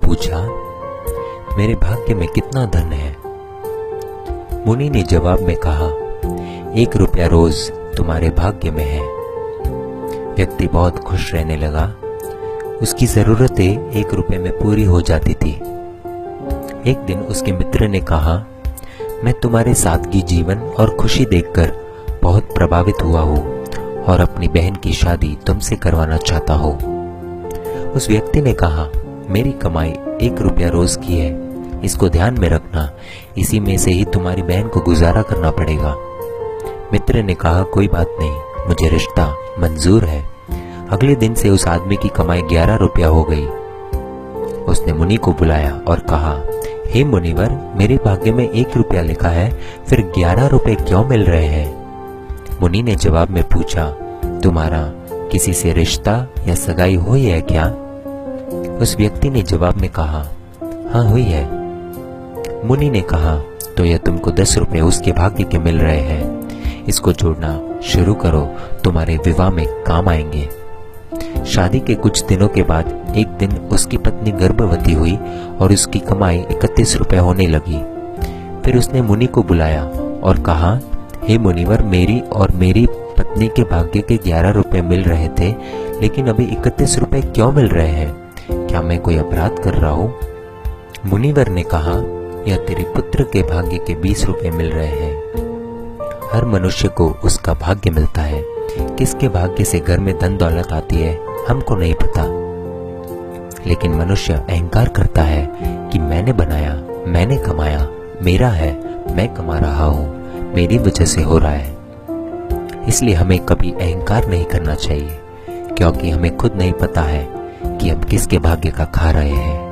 पूछा, मेरे भाग्य में कितना धन है? मुनि ने जवाब में कहा, 1 रुपया रोज तुम्हारे भाग्य में है। व्यक्ति बहुत खुश रहने लगा। उसकी जरूरतें 1 रुपये में पूरी हो जाती थी। एक दिन उसके मित्र ने कहा, मैं तुम्हारे सादगी जीवन और खुशी देखकर बहुत प्रभावित हुआ हूँ और अपनी बहन की शादी तुमसे करवाना चाहता हूँ। उस व्यक्ति ने कहा, मेरी कमाई 1 रुपया रोज की है, इसको ध्यान में रखना, इसी में से ही तुम्हारी बहन को गुजारा करना पड़ेगा। मित्र ने कहा, कोई बात नहीं, मुझे रिश्ता मंजूर है। अगले दिन से उस आदमी की कमाई 11 रुपया हो गई। उसने मुनि को बुलाया और कहा, हे मुनिवर, मेरे भाग्य में 1 रुपया लिखा है, फिर 11 रुपए क्यों मिल रहे हैं? मुनि ने जवाब में पूछा, तुम्हारा किसी से रिश्ता या सगाई हुई है क्या? उस व्यक्ति ने जवाब में कहा, हाँ हुई है। मुनि ने कहा, तो यह तुमको 10 रुपए उसके भाग्य के मिल रहे हैं, इसको जोड़ना शुरू करो, तुम्हारे विवाह में काम आएंगे। शादी के कुछ दिनों के बाद एक दिन उसकी पत्नी गर्भवती हुई और उसकी कमाई 31 रुपए होने लगी। फिर उसने मुनि को बुलाया और कहा, हे मुनिवर, मेरी और मेरी पत्नी के भाग्य के 11 रुपए मिल रहे थे, लेकिन अभी 31 रुपए क्यों मिल रहे हैं? क्या मैं कोई अपराध कर रहा हूँ? मुनिवर ने कहा, यह तेरे पुत्र के भाग्य के 20 रुपए मिल रहे हैं। हर मनुष्य को उसका भाग्य मिलता है। किसके भाग्य से घर में धन दौलत आती है हमको नहीं पता, लेकिन मनुष्य अहंकार करता है कि मैंने बनाया, मैंने कमाया, मेरा है, मैं कमा रहा हूँ, मेरी वजह से हो रहा है। इसलिए हमें कभी अहंकार नहीं करना चाहिए, क्योंकि हमें खुद नहीं पता है कि हम किसके भाग्य का खा रहे हैं।